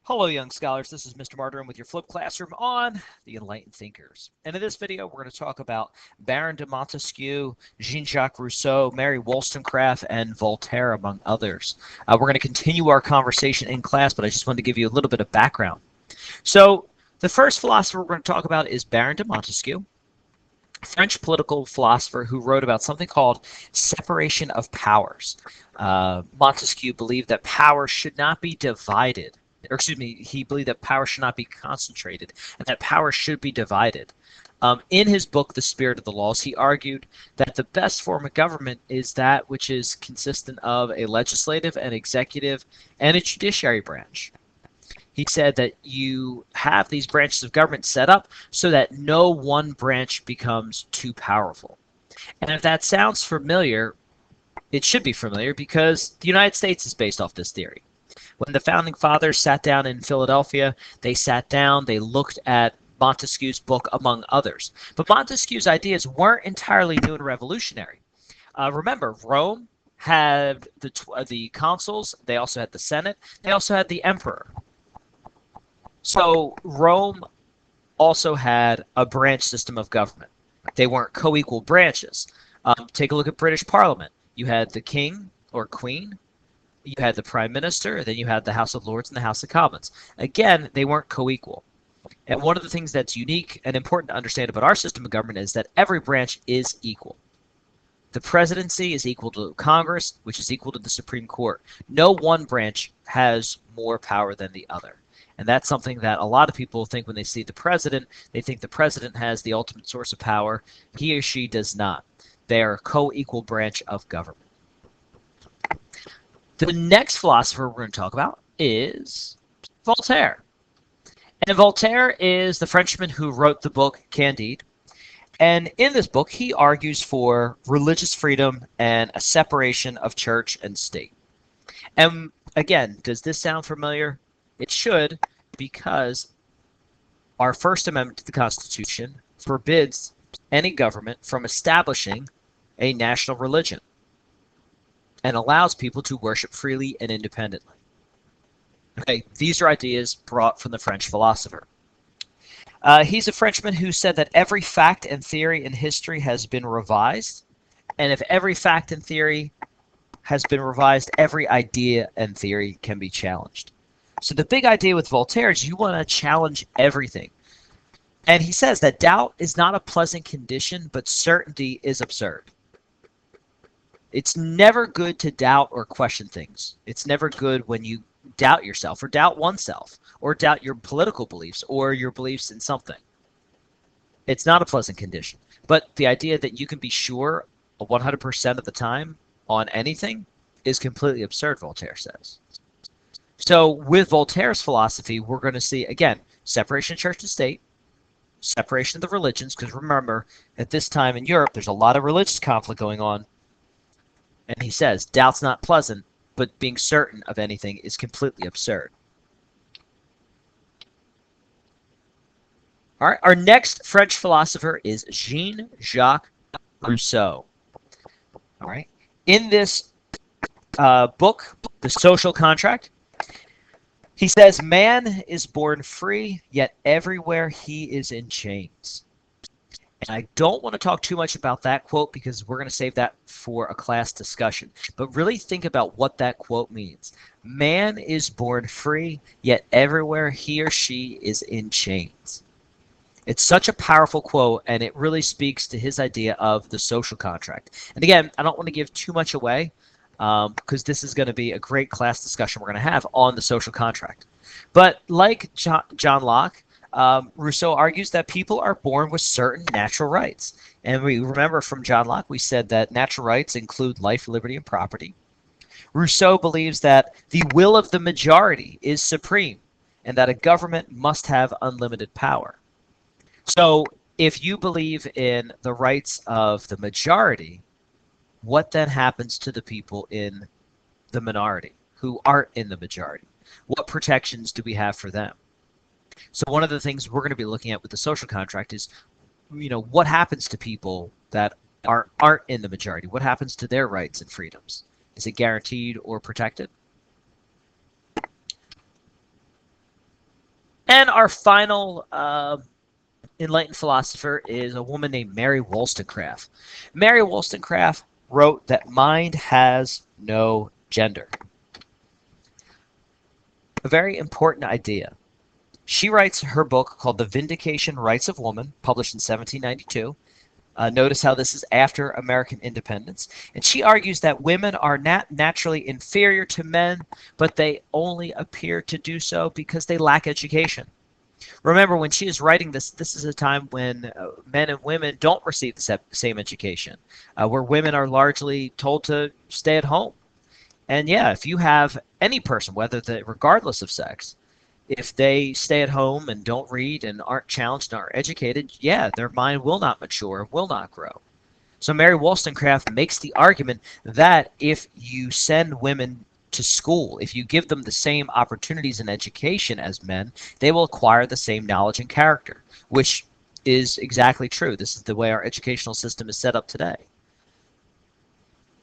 Hello, young scholars. This is Mr. Martyrin with your flip classroom on the Enlightened Thinkers. And in this video, we're going to talk about Baron de Montesquieu, Jean-Jacques Rousseau, Mary Wollstonecraft, and Voltaire, among others. We're going to continue our conversation in class, but I just wanted to give you a little bit of background. So the first philosopher we're going to talk about is Baron de Montesquieu, French political philosopher who wrote about something called separation of powers. Montesquieu believed that power should not be divided. Or excuse me, he believed that power should not be concentrated and that power should be divided. In his book, The Spirit of the Laws, he argued that the best form of government is that which is consistent of a legislative, an executive, and a judiciary branch. He said that you have these branches of government set up so that no one branch becomes too powerful. And if that sounds familiar, it should be familiar because the United States is based off this theory. When the founding fathers sat down in Philadelphia, they sat down, they looked at Montesquieu's book, among others. But Montesquieu's ideas weren't entirely new and revolutionary. Remember, Rome had the consuls, they also had the Senate, they also had the emperor. So Rome also had a branch system of government. They weren't co-equal branches. Take a look at British Parliament. You had the king or queen, you had the prime minister, then you had the House of Lords and the House of Commons. Again, they weren't co-equal. And one of the things that's unique and important to understand about our system of government is that every branch is equal. The presidency is equal to Congress, which is equal to the Supreme Court. No one branch has more power than the other. And that's something that a lot of people think when they see the president. They think the president has the ultimate source of power. He or she does not. They are a co-equal branch of government. The next philosopher we're going to talk about is Voltaire. And Voltaire is the Frenchman who wrote the book Candide. And in this book, he argues for religious freedom and a separation of church and state. And again, does this sound familiar? It should, because our First Amendment to the Constitution forbids any government from establishing a national religion and allows people to worship freely and independently. Okay, these are ideas brought from the French philosopher. He's a Frenchman who said that every fact and theory in history has been revised, and if every fact and theory has been revised, every idea and theory can be challenged. So the big idea with Voltaire is you want to challenge everything. And he says that doubt is not a pleasant condition, but certainty is absurd. It's never good to doubt or question things. It's never good when you doubt yourself or doubt oneself or doubt your political beliefs or your beliefs in something. It's not a pleasant condition. But the idea that you can be sure 100% of the time on anything is completely absurd, Voltaire says. So with Voltaire's philosophy, we're going to see, again, separation of church and state, separation of the religions, because remember, at this time in Europe, there's a lot of religious conflict going on. And he says, doubt's not pleasant, but being certain of anything is completely absurd. All right, our next French philosopher is Jean-Jacques Rousseau. All right, in this book, The Social Contract, he says, man is born free, yet everywhere he is in chains. And I don't want to talk too much about that quote because we're going to save that for a class discussion. But really think about what that quote means. Man is born free, yet everywhere he or she is in chains. It's such a powerful quote, and it really speaks to his idea of the social contract. And again, I don't want to give too much away because this is going to be a great class discussion we're going to have on the social contract. But like John Locke, Rousseau argues that people are born with certain natural rights. And we remember from John Locke, we said that natural rights include life, liberty, and property. Rousseau believes that the will of the majority is supreme and that a government must have unlimited power. So if you believe in the rights of the majority, what then happens to the people in the minority who aren't in the majority? What protections do we have for them? So one of the things we're going to be looking at with the social contract is, what happens to people that aren't in the majority? What happens to their rights and freedoms? Is it guaranteed or protected? And our final enlightened philosopher is a woman named Mary Wollstonecraft. Mary Wollstonecraft wrote that mind has no gender. A very important idea. She writes her book called The Vindication Rights of Woman, published in 1792. Notice how this is after American independence. And she argues that women are not naturally inferior to men, but they only appear to do so because they lack education. Remember, when she is writing this, this is a time when men and women don't receive the same education, where women are largely told to stay at home. And yeah, if you have any person, regardless of sex, if they stay at home and don't read and aren't challenged and aren't educated, yeah, their mind will not mature and will not grow. So Mary Wollstonecraft makes the argument that if you send women to school, if you give them the same opportunities and education as men, they will acquire the same knowledge and character, which is exactly true. This is the way our educational system is set up today.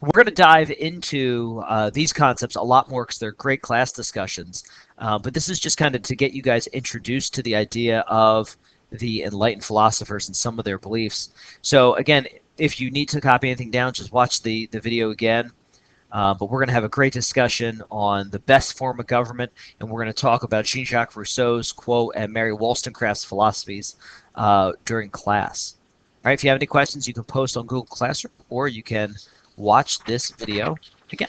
We're going to dive into these concepts a lot more because they're great class discussions. But this is just kind of to get you guys introduced to the idea of the enlightened philosophers and some of their beliefs. So again, if you need to copy anything down, just watch the video again. But we're going to have a great discussion on the best form of government, and we're going to talk about Jean-Jacques Rousseau's quote and Mary Wollstonecraft's philosophies during class. All right, if you have any questions, you can post on Google Classroom, or you can watch this video again.